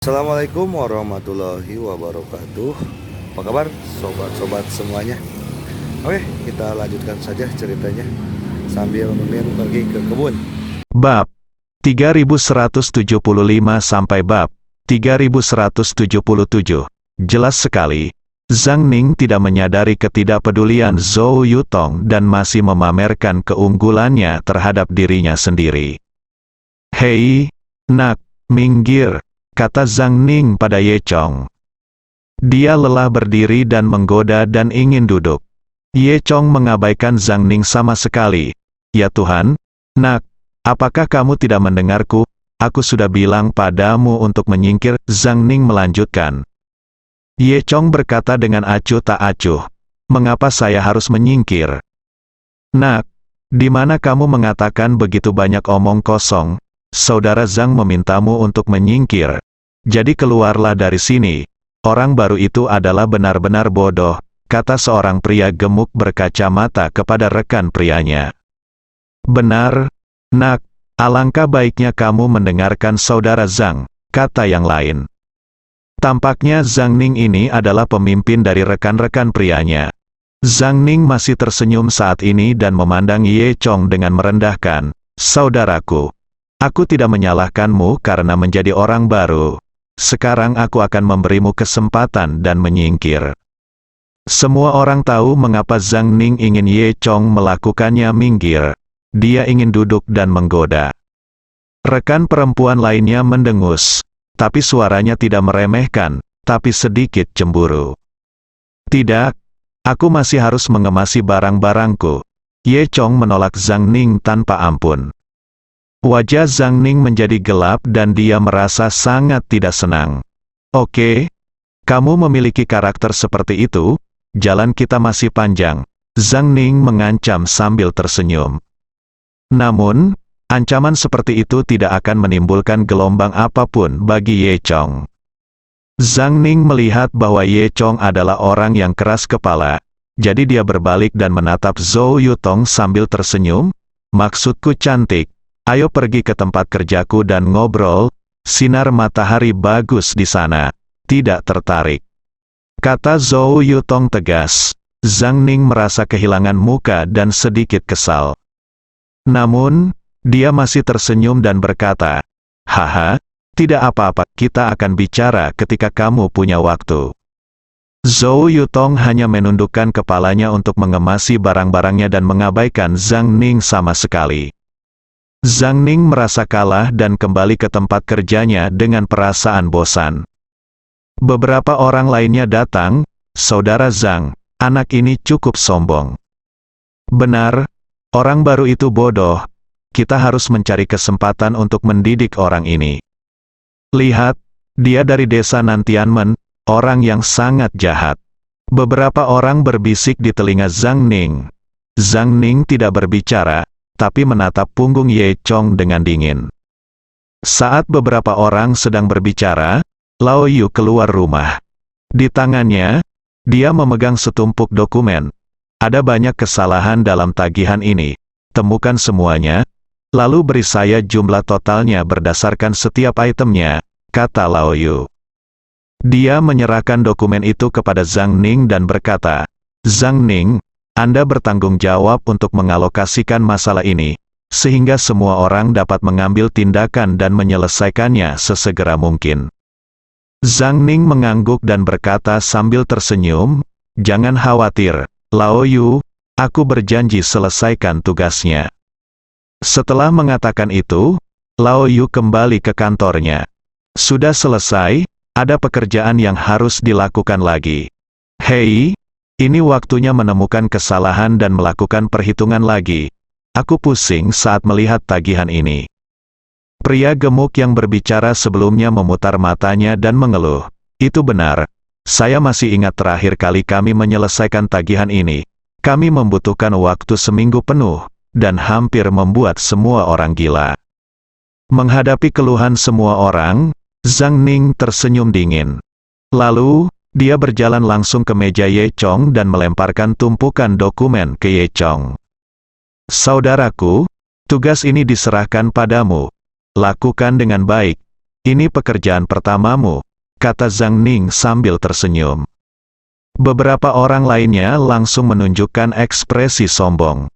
Assalamualaikum warahmatullahi wabarakatuh. Apa kabar sobat-sobat semuanya? Oke, kita lanjutkan saja ceritanya sambil Mimin pergi ke kebun. Bab 3175 sampai bab 3177. Jelas sekali, Zhang Ning tidak menyadari ketidakpedulian Zhou Yutong dan masih memamerkan keunggulannya terhadap dirinya sendiri. "Hei, nak, minggir," kata Zhang Ning pada Ye Chong. Dia lelah berdiri dan menggoda dan ingin duduk. Ye Chong mengabaikan Zhang Ning sama sekali. "Ya Tuhan, nak, apakah kamu tidak mendengarku? Aku sudah bilang padamu untuk menyingkir," Zhang Ning melanjutkan. Ye Chong berkata dengan acuh tak acuh, "Mengapa saya harus menyingkir? Nak, di mana kamu mengatakan begitu banyak omong kosong? Saudara Zhang memintamu untuk menyingkir. Jadi keluarlah dari sini. Orang baru itu adalah benar-benar bodoh," kata seorang pria gemuk berkacamata kepada rekan prianya. "Benar, nak, alangkah baiknya kamu mendengarkan saudara Zhang," kata yang lain. Tampaknya Zhang Ning ini adalah pemimpin dari rekan-rekan prianya. Zhang Ning masih tersenyum saat ini dan memandang Ye Chong dengan merendahkan. "Saudaraku, aku tidak menyalahkanmu karena menjadi orang baru. Sekarang aku akan memberimu kesempatan dan menyingkir." Semua orang tahu mengapa Zhang Ning ingin Ye Chong melakukannya minggir. Dia ingin duduk dan menggoda. Rekan perempuan lainnya mendengus, tapi suaranya tidak meremehkan, tapi sedikit cemburu. "Tidak, aku masih harus mengemasi barang-barangku." Ye Chong menolak Zhang Ning tanpa ampun. Wajah Zhang Ning menjadi gelap dan dia merasa sangat tidak senang. "Oke, kamu memiliki karakter seperti itu, jalan kita masih panjang," Zhang Ning mengancam sambil tersenyum. Namun, ancaman seperti itu tidak akan menimbulkan gelombang apapun bagi Ye Chong. Zhang Ning melihat bahwa Ye Chong adalah orang yang keras kepala, jadi dia berbalik dan menatap Zhou Yutong sambil tersenyum. "Maksudku cantik, ayo pergi ke tempat kerjaku dan ngobrol, sinar matahari bagus di sana." "Tidak tertarik," kata Zhou Yutong tegas. Zhang Ning merasa kehilangan muka dan sedikit kesal. Namun, dia masih tersenyum dan berkata, "Haha, tidak apa-apa, kita akan bicara ketika kamu punya waktu." Zhou Yutong hanya menundukkan kepalanya untuk mengemasi barang-barangnya dan mengabaikan Zhang Ning sama sekali. Zhang Ning merasa kalah dan kembali ke tempat kerjanya dengan perasaan bosan. Beberapa orang lainnya datang. "Saudara Zhang, anak ini cukup sombong." "Benar, orang baru itu bodoh. Kita harus mencari kesempatan untuk mendidik orang ini. Lihat, dia dari desa Nantianmen, orang yang sangat jahat." Beberapa orang berbisik di telinga Zhang Ning. Zhang Ning tidak berbicara, tapi menatap punggung Ye Chong dengan dingin. Saat beberapa orang sedang berbicara, Lao Yu keluar rumah. Di tangannya, dia memegang setumpuk dokumen. "Ada banyak kesalahan dalam tagihan ini. Temukan semuanya, lalu beri saya jumlah totalnya berdasarkan setiap itemnya," kata Lao Yu. Dia menyerahkan dokumen itu kepada Zhang Ning dan berkata, "Zhang Ning, Anda bertanggung jawab untuk mengalokasikan masalah ini, sehingga semua orang dapat mengambil tindakan dan menyelesaikannya sesegera mungkin." Zhang Ning mengangguk dan berkata sambil tersenyum, "Jangan khawatir, Lao Yu, aku berjanji selesaikan tugasnya." Setelah mengatakan itu, Lao Yu kembali ke kantornya. "Sudah selesai, ada pekerjaan yang harus dilakukan lagi. Hei, ini waktunya menemukan kesalahan dan melakukan perhitungan lagi. Aku pusing saat melihat tagihan ini." Pria gemuk yang berbicara sebelumnya memutar matanya dan mengeluh. "Itu benar. Saya masih ingat terakhir kali kami menyelesaikan tagihan ini. Kami membutuhkan waktu seminggu penuh, dan hampir membuat semua orang gila." Menghadapi keluhan semua orang, Zhang Ning tersenyum dingin. Lalu, dia berjalan langsung ke meja Ye Chong dan melemparkan tumpukan dokumen ke Ye Chong. "Saudaraku, tugas ini diserahkan padamu. Lakukan dengan baik. ini pekerjaan pertamamu, kata Zhang Ning sambil tersenyum. Beberapa orang lainnya langsung menunjukkan ekspresi sombong.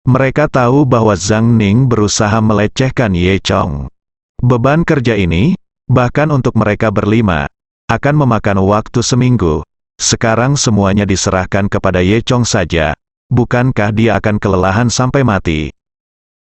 Mereka tahu bahwa Zhang Ning berusaha melecehkan Ye Chong. Beban kerja ini, bahkan untuk mereka berlima, akan memakan waktu seminggu. Sekarang semuanya diserahkan kepada Ye Chong saja. Bukankah dia akan kelelahan sampai mati?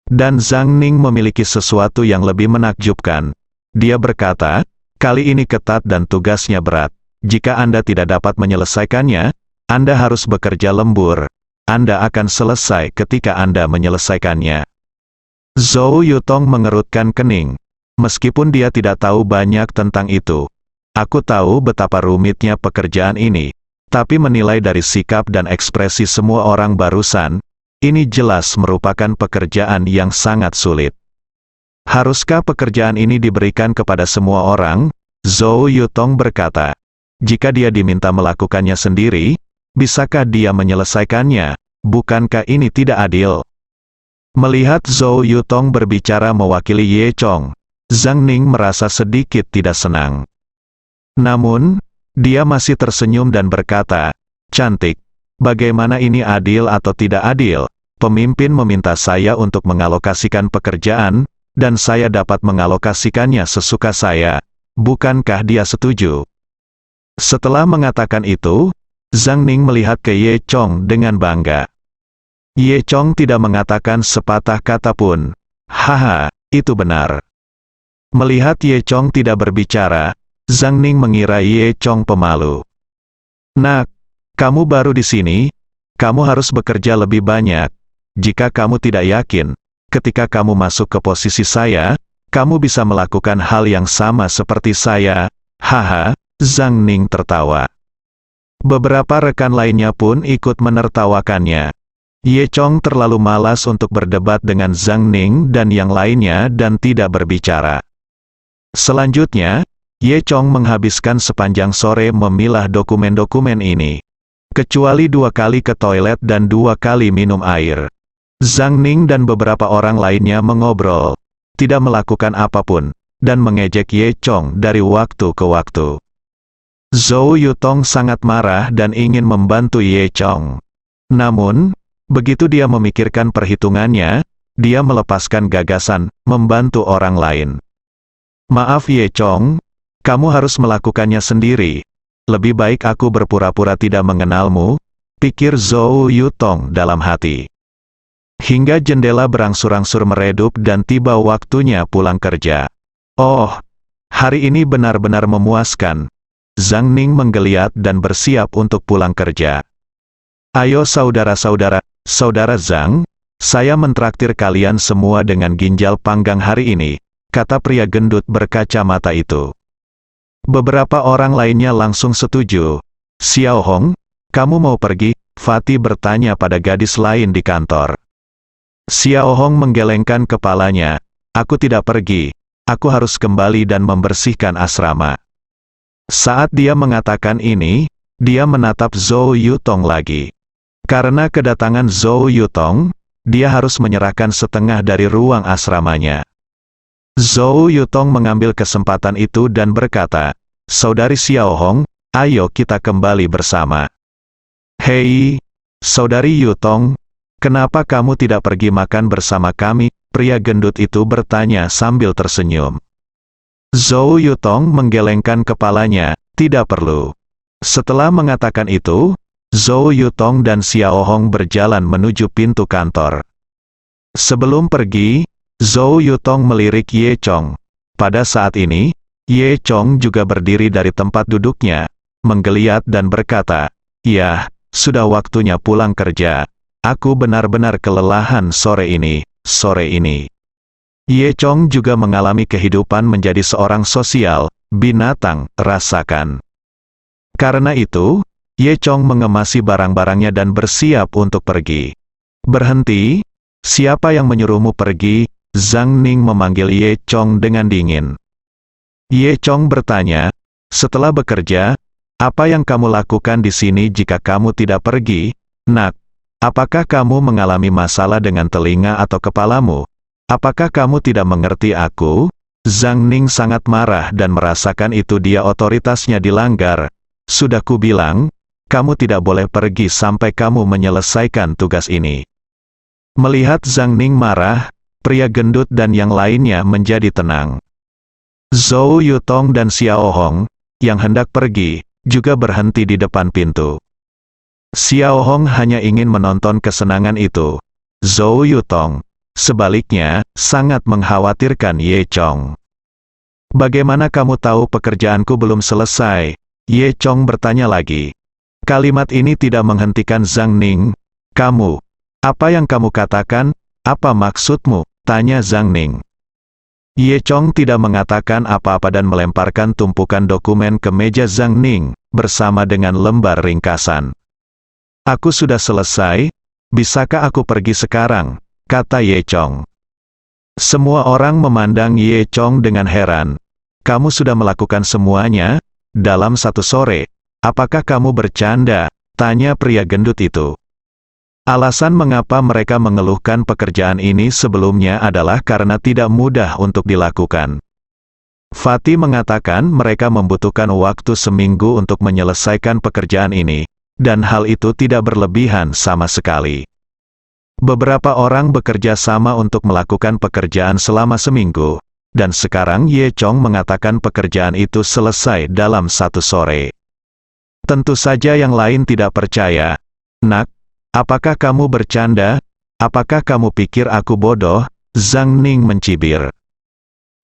Dan Zhang Ning memiliki sesuatu yang lebih menakjubkan. Dia berkata, kali ini ketat dan tugasnya berat. Jika Anda tidak dapat menyelesaikannya, Anda harus bekerja lembur. Anda akan selesai ketika Anda menyelesaikannya. Zhou Yutong mengerutkan kening. Meskipun dia tidak tahu banyak tentang itu, aku tahu betapa rumitnya pekerjaan ini, tapi menilai dari sikap dan ekspresi semua orang barusan, ini jelas merupakan pekerjaan yang sangat sulit. Haruskah pekerjaan ini diberikan kepada semua orang? Zhou Yutong berkata. Jika dia diminta melakukannya sendiri, bisakah dia menyelesaikannya? Bukankah ini tidak adil? Melihat Zhou Yutong berbicara mewakili Ye Chong, Zhang Ning merasa sedikit tidak senang. Namun, dia masih tersenyum dan berkata, cantik. Bagaimana ini adil atau tidak adil? Pemimpin meminta saya untuk mengalokasikan pekerjaan, dan saya dapat mengalokasikannya sesuka saya. Bukankah dia setuju? Setelah mengatakan itu, Zhang Ning melihat ke Ye Chong dengan bangga. Ye Chong tidak mengatakan sepatah kata pun. Haha, itu benar. Melihat Ye Chong tidak berbicara, Zhang Ning mengira Ye Chong pemalu. Nak, kamu baru di sini, kamu harus bekerja lebih banyak. Jika kamu tidak yakin, ketika kamu masuk ke posisi saya, kamu bisa melakukan hal yang sama seperti saya. Haha, Zhang Ning tertawa. Beberapa rekan lainnya pun ikut menertawakannya. Ye Chong terlalu malas untuk berdebat dengan Zhang Ning dan yang lainnya dan tidak berbicara. Selanjutnya, Ye Chong menghabiskan sepanjang sore memilah dokumen-dokumen ini. Kecuali 2 kali ke toilet dan 2 kali minum air. Zhang Ning dan beberapa orang lainnya mengobrol, tidak melakukan apapun, dan mengejek Ye Chong dari waktu ke waktu. Zhou Yutong sangat marah dan ingin membantu Ye Chong. Namun, begitu dia memikirkan perhitungannya, dia melepaskan gagasan, membantu orang lain. Maaf Ye Chong, kamu harus melakukannya sendiri. Lebih baik aku berpura-pura tidak mengenalmu, pikir Zhou Yutong dalam hati. Hingga jendela berangsur-angsur meredup dan tiba waktunya pulang kerja. Oh, hari ini benar-benar memuaskan. Zhang Ning menggeliat dan bersiap untuk pulang kerja. Ayo saudara-saudara, saudara Zhang, saya mentraktir kalian semua dengan ginjal panggang hari ini, kata pria gendut berkacamata itu. Beberapa orang lainnya langsung setuju. Xiao Hong, kamu mau pergi? Fatih bertanya pada gadis lain di kantor. Xiao Hong menggelengkan kepalanya. Aku tidak pergi. Aku harus kembali dan membersihkan asrama. Saat dia mengatakan ini, dia menatap Zhou Yutong lagi. Karena kedatangan Zhou Yutong, dia harus menyerahkan setengah dari ruang asramanya. Zhou Yutong mengambil kesempatan itu dan berkata, Saudari Xiao Hong, ayo kita kembali bersama. Hei, Saudari Yutong, kenapa kamu tidak pergi makan bersama kami? Pria gendut itu bertanya sambil tersenyum. Zhou Yutong menggelengkan kepalanya, tidak perlu. Setelah mengatakan itu, Zhou Yutong dan Xiao Hong berjalan menuju pintu kantor. Sebelum pergi, Zhou Yutong melirik Ye Chong. Pada saat ini, Ye Chong juga berdiri dari tempat duduknya, menggeliat dan berkata, ya, sudah waktunya pulang kerja. Aku benar-benar kelelahan sore ini. Ye Chong juga mengalami kehidupan menjadi seorang sosial, binatang, rasakan. Karena itu, Ye Chong mengemasi barang-barangnya dan bersiap untuk pergi. Berhenti, siapa yang menyuruhmu pergi? Zhang Ning memanggil Ye Chong dengan dingin. Ye Chong bertanya, setelah bekerja, apa yang kamu lakukan di sini jika kamu tidak pergi? Nak, apakah kamu mengalami masalah dengan telinga atau kepalamu? Apakah kamu tidak mengerti aku? Zhang Ning sangat marah dan merasakan itu dia otoritasnya dilanggar. Sudah kubilang, kamu tidak boleh pergi sampai kamu menyelesaikan tugas ini. Melihat Zhang Ning marah, pria gendut dan yang lainnya menjadi tenang. Zhou Yutong dan Xiao Hong, yang hendak pergi, juga berhenti di depan pintu. Xiao Hong hanya ingin menonton kesenangan itu. Zhou Yutong, sebaliknya, sangat mengkhawatirkan Ye Chong. Bagaimana kamu tahu pekerjaanku belum selesai? Ye Chong bertanya lagi. Kalimat ini tidak menghentikan Zhang Ning. Kamu, apa yang kamu katakan? Apa maksudmu? Tanya Zhang Ning. Ye Chong tidak mengatakan apa-apa dan melemparkan tumpukan dokumen ke meja Zhang Ning, bersama dengan lembar ringkasan. Aku sudah selesai, bisakah aku pergi sekarang? Kata Ye Chong. Semua orang memandang Ye Chong dengan heran. Kamu sudah melakukan semuanya? Dalam satu sore? Apakah kamu bercanda? Tanya pria gendut itu. Alasan mengapa mereka mengeluhkan pekerjaan ini sebelumnya adalah karena tidak mudah untuk dilakukan. Fatih mengatakan mereka membutuhkan waktu seminggu untuk menyelesaikan pekerjaan ini, dan hal itu tidak berlebihan sama sekali. Beberapa orang bekerja sama untuk melakukan pekerjaan selama seminggu, dan sekarang Ye Chong mengatakan pekerjaan itu selesai dalam satu sore. Tentu saja yang lain tidak percaya. Nak, apakah kamu bercanda? Apakah kamu pikir aku bodoh? Zhang Ning mencibir.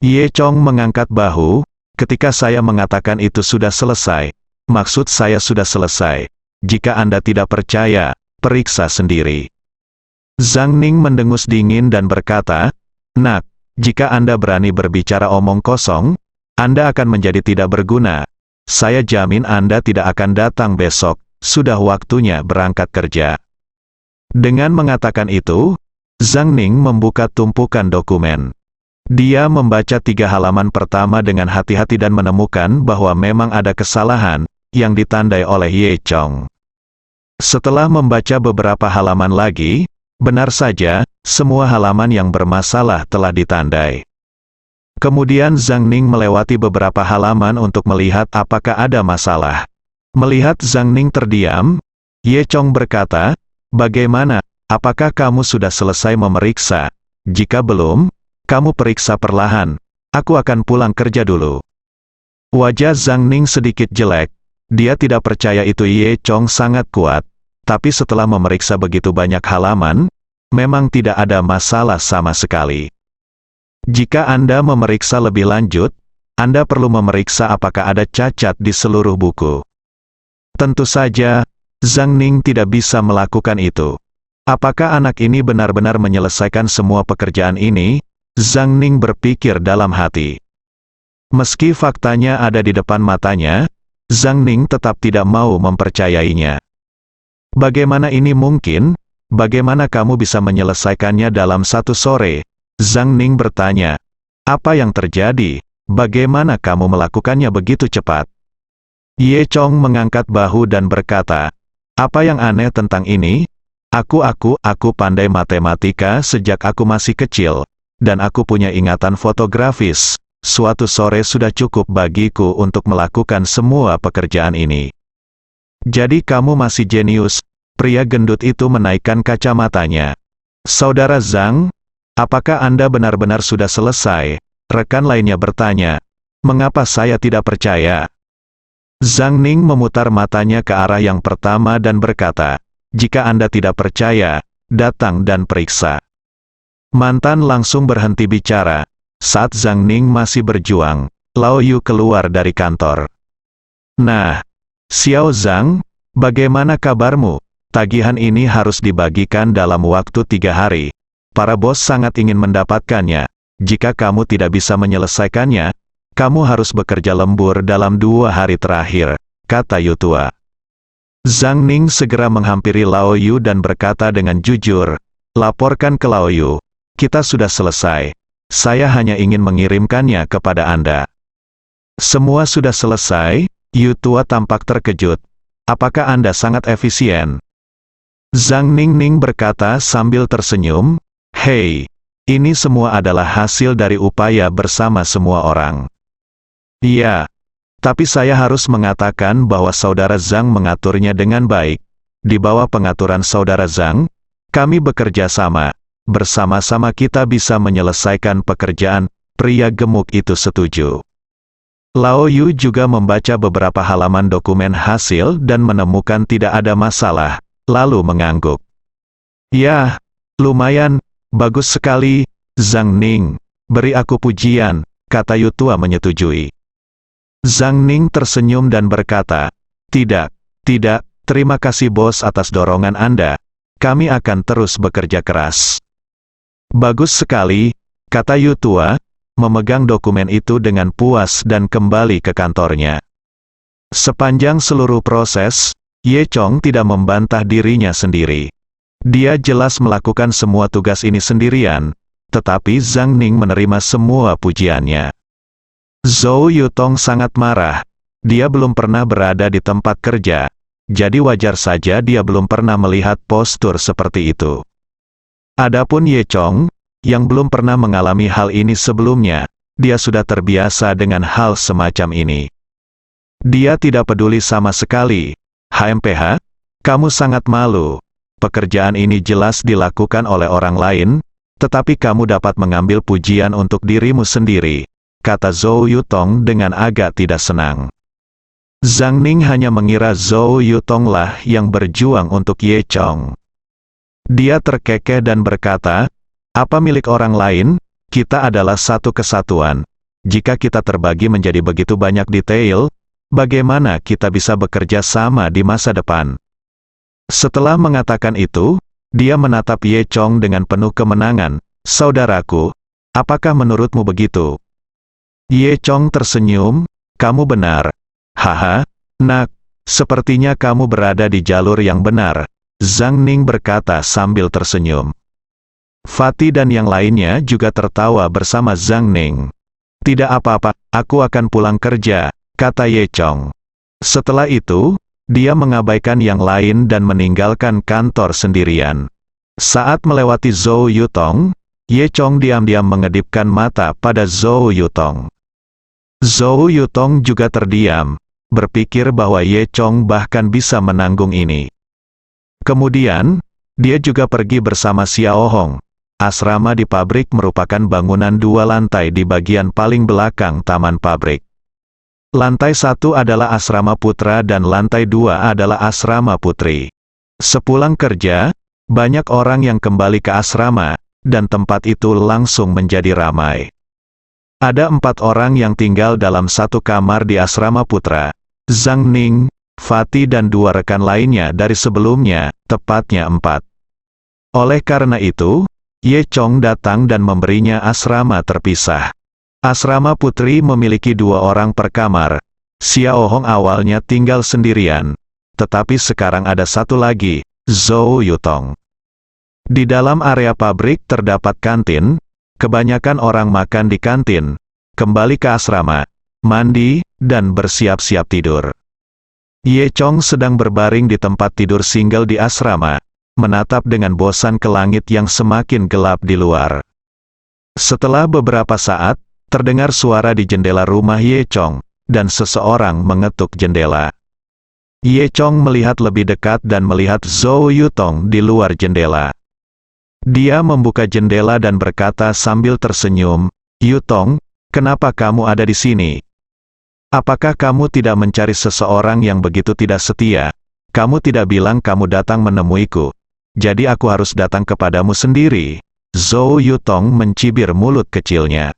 Ye Chong mengangkat bahu. Ketika saya mengatakan itu sudah selesai, maksud saya sudah selesai. Jika Anda tidak percaya, periksa sendiri. Zhang Ning mendengus dingin dan berkata, Nak, jika Anda berani berbicara omong kosong, Anda akan menjadi tidak berguna. Saya jamin Anda tidak akan datang besok, sudah waktunya berangkat kerja. Dengan mengatakan itu, Zhang Ning membuka tumpukan dokumen. Dia membaca 3 halaman pertama dengan hati-hati dan menemukan bahwa memang ada kesalahan, yang ditandai oleh Ye Chong. Setelah membaca beberapa halaman lagi, benar saja, semua halaman yang bermasalah telah ditandai. Kemudian Zhang Ning melewati beberapa halaman untuk melihat apakah ada masalah. Melihat Zhang Ning terdiam, Ye Chong berkata, bagaimana, apakah kamu sudah selesai memeriksa? Jika belum, kamu periksa perlahan, aku akan pulang kerja dulu. Wajah Zhang Ning sedikit jelek, dia tidak percaya itu Ye Chong sangat kuat, tapi setelah memeriksa begitu banyak halaman, memang tidak ada masalah sama sekali. Jika Anda memeriksa lebih lanjut, Anda perlu memeriksa apakah ada cacat di seluruh buku. Tentu saja, Zhang Ning tidak bisa melakukan itu. Apakah anak ini benar-benar menyelesaikan semua pekerjaan ini? Zhang Ning berpikir dalam hati. Meski faktanya ada di depan matanya, Zhang Ning tetap tidak mau mempercayainya. Bagaimana ini mungkin? Bagaimana kamu bisa menyelesaikannya dalam satu sore? Zhang Ning bertanya. Apa yang terjadi? Bagaimana kamu melakukannya begitu cepat? Ye Chong mengangkat bahu dan berkata, apa yang aneh tentang ini? Aku pandai matematika sejak aku masih kecil, dan aku punya ingatan fotografis. Suatu sore sudah cukup bagiku untuk melakukan semua pekerjaan ini. Jadi kamu masih jenius. Pria gendut itu menaikkan kacamatanya. Saudara Zhang, apakah Anda benar-benar sudah selesai? Rekan lainnya bertanya. Mengapa saya tidak percaya? Zhang Ning memutar matanya ke arah yang pertama dan berkata, jika Anda tidak percaya, datang dan periksa. Mantan langsung berhenti bicara. Saat Zhang Ning masih berjuang, Lao Yu keluar dari kantor. Nah, Xiao Zhang, bagaimana kabarmu? Tagihan ini harus dibagikan dalam waktu 3 hari. Para bos sangat ingin mendapatkannya. Jika kamu tidak bisa menyelesaikannya, kamu harus bekerja lembur dalam 2 hari terakhir, kata Yutua. Zhang Ning segera menghampiri Lao Yu dan berkata dengan jujur, laporkan ke Lao Yu, kita sudah selesai. Saya hanya ingin mengirimkannya kepada Anda. Semua sudah selesai? Yutua tampak terkejut. Apakah Anda sangat efisien? Zhang Ning berkata sambil tersenyum, hei, Ini semua adalah hasil dari upaya bersama semua orang. Iya, tapi saya harus mengatakan bahwa Saudara Zhang mengaturnya dengan baik. Di bawah pengaturan Saudara Zhang, kami bekerja sama. Bersama-sama kita bisa menyelesaikan pekerjaan. Pria gemuk itu setuju. Lao Yu juga membaca beberapa halaman dokumen hasil dan menemukan tidak ada masalah, lalu mengangguk. Ya, lumayan, bagus sekali, Zhang Ning. Beri aku pujian, kata Yutua menyetujui. Zhang Ning tersenyum dan berkata, tidak, terima kasih bos atas dorongan Anda. Kami akan terus bekerja keras. Bagus sekali, kata Yutua, memegang dokumen itu dengan puas dan kembali ke kantornya. Sepanjang seluruh proses, Ye Chong tidak membantah dirinya sendiri. Dia jelas melakukan semua tugas ini sendirian, tetapi Zhang Ning menerima semua pujiannya. Zhou Yutong sangat marah. Dia belum pernah berada di tempat kerja, jadi wajar saja dia belum pernah melihat postur seperti itu. Adapun Ye Chong, yang belum pernah mengalami hal ini sebelumnya, dia sudah terbiasa dengan hal semacam ini. Dia tidak peduli sama sekali. HMPH, kamu sangat malu. Pekerjaan ini jelas dilakukan oleh orang lain, tetapi kamu dapat mengambil pujian untuk dirimu sendiri, kata Zhou Yutong dengan agak tidak senang. Zhang Ning hanya mengira Zhou Yutong lah yang berjuang untuk Ye Chong. Dia terkekeh dan berkata, apa milik orang lain? Kita adalah satu kesatuan. Jika kita terbagi menjadi begitu banyak detail, bagaimana kita bisa bekerja sama di masa depan? Setelah mengatakan itu, dia menatap Ye Chong dengan penuh kemenangan. Saudaraku, apakah menurutmu begitu? Ye Chong tersenyum, kamu benar. Haha, nak, sepertinya kamu berada di jalur yang benar. Zhang Ning berkata sambil tersenyum. Fatih dan yang lainnya juga tertawa bersama Zhang Ning. Tidak apa-apa, aku akan pulang kerja, kata Ye Chong. Setelah itu, dia mengabaikan yang lain dan meninggalkan kantor sendirian. Saat melewati Zhou Yutong, Ye Chong diam-diam mengedipkan mata pada Zhou Yutong. Zhou Yutong juga terdiam, berpikir bahwa Ye Chong bahkan bisa menanggung ini. Kemudian, dia juga pergi bersama Xiao Hong. Asrama di pabrik merupakan bangunan 2 lantai di bagian paling belakang taman pabrik. Lantai 1 adalah asrama putra dan lantai 2 adalah asrama putri. Sepulang kerja, banyak orang yang kembali ke asrama, dan tempat itu langsung menjadi ramai. Ada 4 orang yang tinggal dalam satu kamar di asrama putra. Zhang Ning, Fatih dan 2 rekan lainnya dari sebelumnya, tepatnya 4. Oleh karena itu, Ye Chong datang dan memberinya asrama terpisah. Asrama putri memiliki 2 orang per kamar. Xiao Hong awalnya tinggal sendirian, tetapi sekarang ada satu lagi, Zhou Yutong. Di dalam area pabrik terdapat kantin, kebanyakan orang makan di kantin, kembali ke asrama, mandi, dan bersiap-siap tidur. Ye Chong sedang berbaring di tempat tidur single di asrama, menatap dengan bosan ke langit yang semakin gelap di luar. Setelah beberapa saat, terdengar suara di jendela rumah Ye Chong, dan seseorang mengetuk jendela. Ye Chong melihat lebih dekat dan melihat Zhou Yutong di luar jendela. Dia membuka jendela dan berkata sambil tersenyum, Yutong, kenapa kamu ada di sini? Apakah kamu tidak mencari seseorang yang begitu tidak setia? Kamu tidak bilang kamu datang menemuiku. Jadi aku harus datang kepadamu sendiri. Zhou Yutong mencibir mulut kecilnya.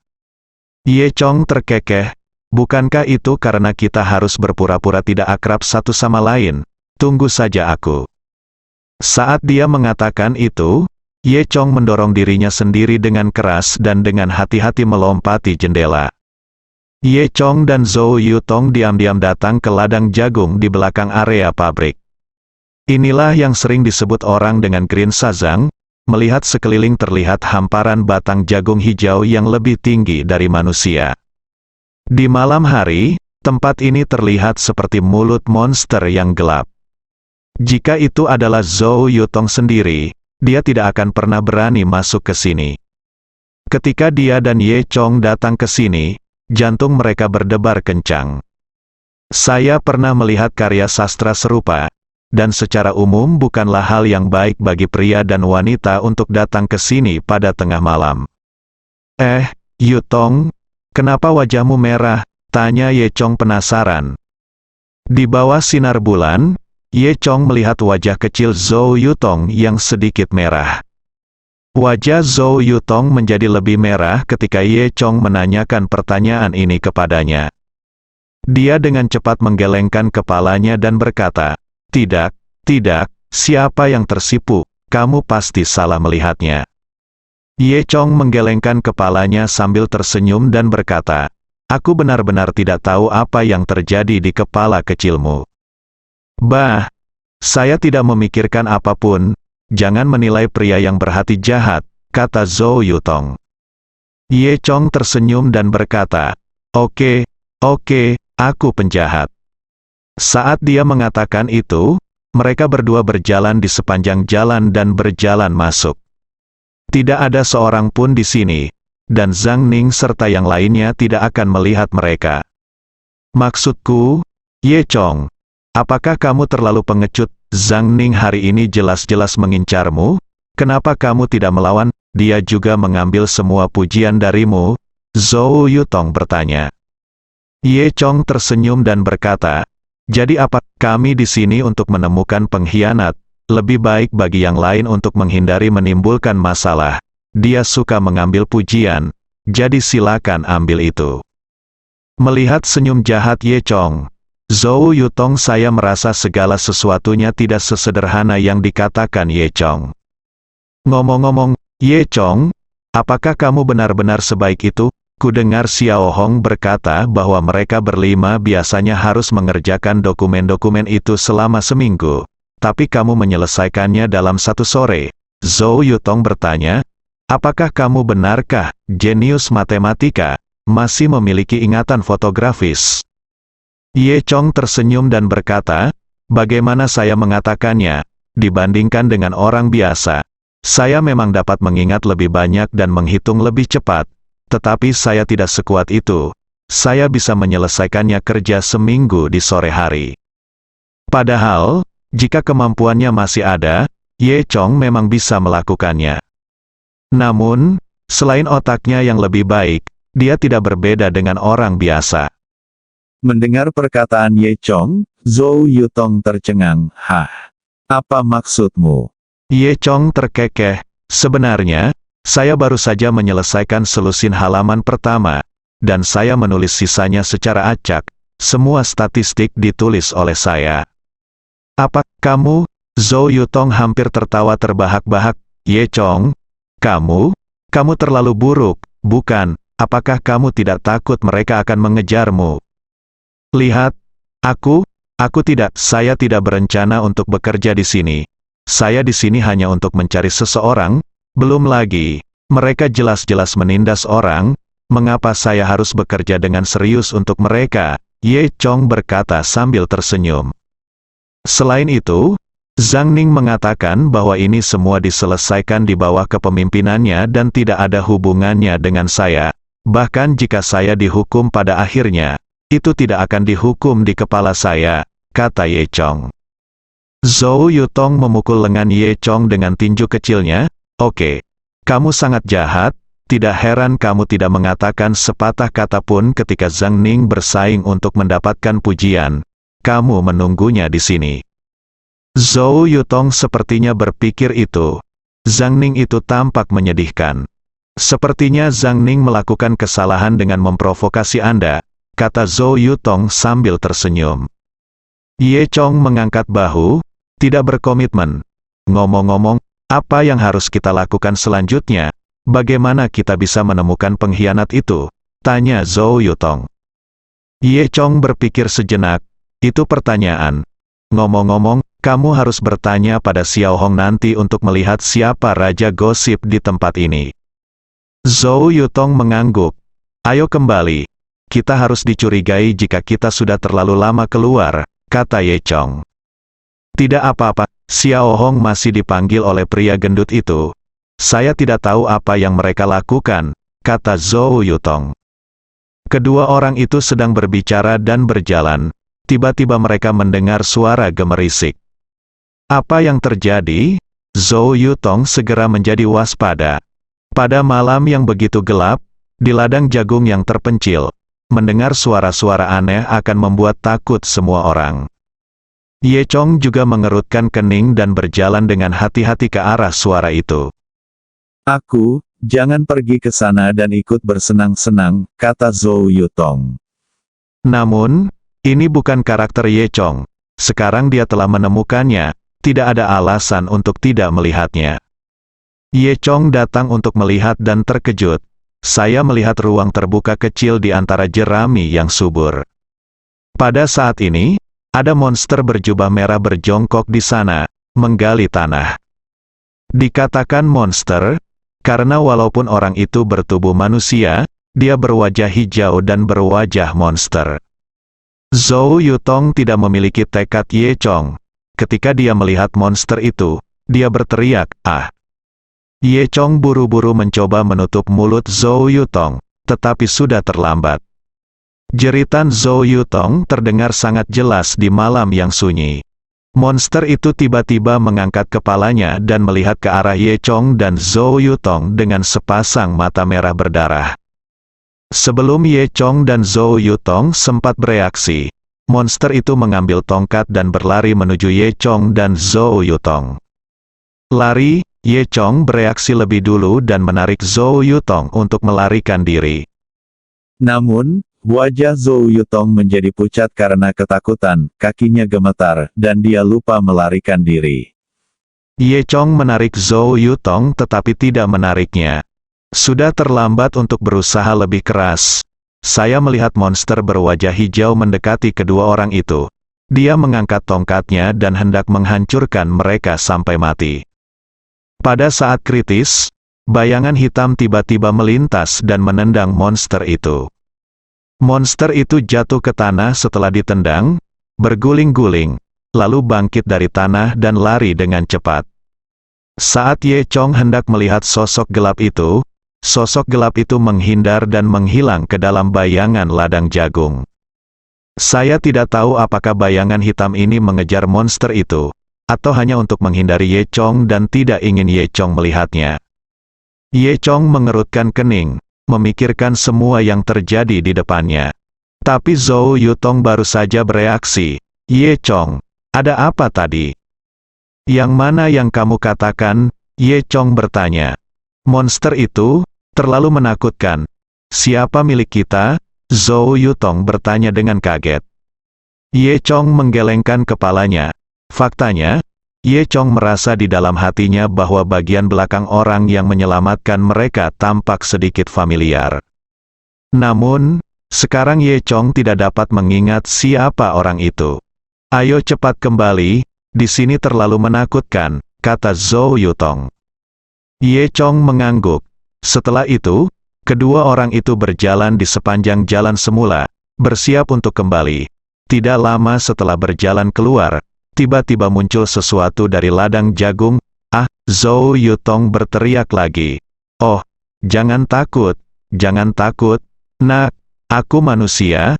Ye Chong terkekeh. Bukankah itu karena kita harus berpura-pura tidak akrab satu sama lain? Tunggu saja aku. Saat dia mengatakan itu, Ye Chong mendorong dirinya sendiri dengan keras dan dengan hati-hati melompati jendela. Ye Chong dan Zhou Yutong diam-diam datang ke ladang jagung di belakang area pabrik. Inilah yang sering disebut orang dengan Green Sazang. Melihat sekeliling terlihat hamparan batang jagung hijau yang lebih tinggi dari manusia. Di malam hari, tempat ini terlihat seperti mulut monster yang gelap. Jika itu adalah Zhou Yutong sendiri, dia tidak akan pernah berani masuk ke sini. Ketika dia dan Ye Chong datang ke sini, jantung mereka berdebar kencang. Saya pernah melihat karya sastra serupa, dan secara umum bukanlah hal yang baik bagi pria dan wanita untuk datang ke sini pada tengah malam. Yutong, kenapa wajahmu merah? Tanya Ye Chong penasaran. Di bawah sinar bulan, Ye Chong melihat wajah kecil Zhou Yutong yang sedikit merah. Wajah Zhou Yutong menjadi lebih merah ketika Ye Chong menanyakan pertanyaan ini kepadanya. Dia dengan cepat menggelengkan kepalanya dan berkata, "Tidak, tidak, siapa yang tersipu, kamu pasti salah melihatnya." Ye Chong menggelengkan kepalanya sambil tersenyum dan berkata, "Aku benar-benar tidak tahu apa yang terjadi di kepala kecilmu." "Bah, saya tidak memikirkan apapun, jangan menilai pria yang berhati jahat," kata Zhou Yutong. Ye Chong tersenyum dan berkata, Oke, aku penjahat." Saat dia mengatakan itu, mereka berdua berjalan di sepanjang jalan dan berjalan masuk. Tidak ada seorang pun di sini, dan Zhang Ning serta yang lainnya tidak akan melihat mereka. "Maksudku, Ye Chong, apakah kamu terlalu pengecut? Zhang Ning hari ini jelas-jelas mengincarmu, kenapa kamu tidak melawan? Dia juga mengambil semua pujian darimu?" Zhou Yutong bertanya. Ye Chong tersenyum dan berkata, "Jadi apa, kami di sini untuk menemukan pengkhianat, lebih baik bagi yang lain untuk menghindari menimbulkan masalah. Dia suka mengambil pujian, jadi silakan ambil itu." Melihat senyum jahat Ye Chong, Zhou Yutong saya merasa segala sesuatunya tidak sesederhana yang dikatakan Ye Chong. "Ngomong-ngomong, Ye Chong, apakah kamu benar-benar sebaik itu? Kudengar Xiao Hong berkata bahwa mereka berlima biasanya harus mengerjakan dokumen-dokumen itu selama seminggu, tapi kamu menyelesaikannya dalam satu sore." Zhou Yutong bertanya, "Apakah kamu benarkah, jenius matematika, masih memiliki ingatan fotografis?" Ye Chong tersenyum dan berkata, "Bagaimana saya mengatakannya, dibandingkan dengan orang biasa, saya memang dapat mengingat lebih banyak dan menghitung lebih cepat. Tetapi saya tidak sekuat itu. Saya bisa menyelesaikannya kerja seminggu di sore hari." Padahal, jika kemampuannya masih ada, Ye Chong memang bisa melakukannya. Namun, selain otaknya yang lebih baik, dia tidak berbeda dengan orang biasa. Mendengar perkataan Ye Chong, Zhou Yutong tercengang. "Hah? Apa maksudmu?" Ye Chong terkekeh. "Sebenarnya, saya baru saja menyelesaikan selusin halaman pertama, dan saya menulis sisanya secara acak. Semua statistik ditulis oleh saya." "Apa, kamu?" Zhou Yutong hampir tertawa terbahak-bahak. "Ye Chong, kamu terlalu buruk, bukan? Apakah kamu tidak takut mereka akan mengejarmu? Lihat, saya tidak berencana untuk bekerja di sini. Saya di sini hanya untuk mencari seseorang. Belum lagi, mereka jelas-jelas menindas orang. Mengapa saya harus bekerja dengan serius untuk mereka?" Ye Chong berkata sambil tersenyum. Selain itu, Zhang Ning mengatakan bahwa ini semua diselesaikan di bawah kepemimpinannya dan tidak ada hubungannya dengan saya. Bahkan jika saya dihukum pada akhirnya, itu tidak akan dihukum di kepala saya, kata Ye Chong. Zhou Yutong memukul lengan Ye Chong dengan tinju kecilnya. "Oke, kamu sangat jahat, tidak heran kamu tidak mengatakan sepatah kata pun ketika Zhang Ning bersaing untuk mendapatkan pujian. Kamu menunggunya di sini." Zhou Yutong sepertinya berpikir itu. Zhang Ning itu tampak menyedihkan. "Sepertinya Zhang Ning melakukan kesalahan dengan memprovokasi Anda," kata Zhou Yutong sambil tersenyum. Ye Chong mengangkat bahu, tidak berkomitmen. "Ngomong-ngomong, apa yang harus kita lakukan selanjutnya? Bagaimana kita bisa menemukan pengkhianat itu?" tanya Zhou Yutong. Ye Chong berpikir sejenak. "Itu pertanyaan. Ngomong-ngomong, kamu harus bertanya pada Xiao Hong nanti untuk melihat siapa raja gosip di tempat ini." Zhou Yutong mengangguk. "Ayo kembali. Kita harus dicurigai jika kita sudah terlalu lama keluar," kata Ye Chong. "Tidak apa-apa, Xiao Hong masih dipanggil oleh pria gendut itu. Saya tidak tahu apa yang mereka lakukan, kata Zhou Yutong. Kedua orang itu sedang berbicara dan berjalan. Tiba-tiba mereka mendengar suara gemerisik. Apa yang terjadi? Zhou Yutong segera menjadi waspada. Pada malam yang begitu gelap, di ladang jagung yang terpencil, mendengar suara-suara aneh akan membuat takut semua orang. Ye Chong juga mengerutkan kening dan berjalan dengan hati-hati ke arah suara itu. Aku, jangan pergi ke sana dan ikut bersenang-senang, kata Zhou Yutong. Namun, ini bukan karakter Ye Chong. Sekarang dia telah menemukannya, tidak ada alasan untuk tidak melihatnya. Ye Chong datang untuk melihat dan terkejut. Saya melihat ruang terbuka kecil di antara jerami yang subur. Pada saat ini, ada monster berjubah merah berjongkok di sana, menggali tanah. Dikatakan monster, karena walaupun orang itu bertubuh manusia, dia berwajah hijau dan berwajah monster. Zhou Yutong tidak memiliki tekad Ye Chong. Ketika dia melihat monster itu, dia berteriak, "Ah!" Ye Chong buru-buru mencoba menutup mulut Zhou Yutong, tetapi sudah terlambat. Jeritan Zhou Yutong terdengar sangat jelas di malam yang sunyi. Monster itu tiba-tiba mengangkat kepalanya dan melihat ke arah Ye Chong dan Zhou Yutong dengan sepasang mata merah berdarah. Sebelum Ye Chong dan Zhou Yutong sempat bereaksi, monster itu mengambil tongkat dan berlari menuju Ye Chong dan Zhou Yutong. Lari, Ye Chong bereaksi lebih dulu dan menarik Zhou Yutong untuk melarikan diri. Namun, wajah Zhou Yutong menjadi pucat karena ketakutan, kakinya gemetar, dan dia lupa melarikan diri. Ye Chong menarik Zhou Yutong tetapi tidak menariknya. Sudah terlambat untuk berusaha lebih keras. Saya melihat monster berwajah hijau mendekati kedua orang itu. Dia mengangkat tongkatnya dan hendak menghancurkan mereka sampai mati. Pada saat kritis, bayangan hitam tiba-tiba melintas dan menendang monster itu. Monster itu jatuh ke tanah setelah ditendang, berguling-guling, lalu bangkit dari tanah dan lari dengan cepat. Saat Ye Chong hendak melihat sosok gelap itu menghindar dan menghilang ke dalam bayangan ladang jagung. Saya tidak tahu apakah bayangan hitam ini mengejar monster itu, atau hanya untuk menghindari Ye Chong dan tidak ingin Ye Chong melihatnya. Ye Chong mengerutkan kening, memikirkan semua yang terjadi di depannya. Tapi Zhou Yutong baru saja bereaksi. "Ye Chong, ada apa tadi?" "Yang mana yang kamu katakan?" Ye Chong bertanya. "Monster itu terlalu menakutkan." "Siapa milik kita?" Zhou Yutong bertanya dengan kaget. Ye Chong menggelengkan kepalanya. Faktanya, Ye Chong merasa di dalam hatinya bahwa bagian belakang orang yang menyelamatkan mereka tampak sedikit familiar. Namun, sekarang Ye Chong tidak dapat mengingat siapa orang itu. "Ayo cepat kembali, di sini terlalu menakutkan," kata Zhou Yutong. Ye Chong mengangguk. Setelah itu, kedua orang itu berjalan di sepanjang jalan semula, bersiap untuk kembali. Tidak lama setelah berjalan keluar, tiba-tiba muncul sesuatu dari ladang jagung. "Ah!" Zhou Yutong berteriak lagi. "Oh, jangan takut, nak. Aku manusia.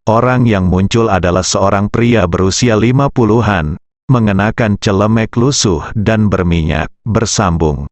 Orang yang muncul adalah seorang pria berusia 50-an, mengenakan celemek lusuh dan berminyak, bersambung.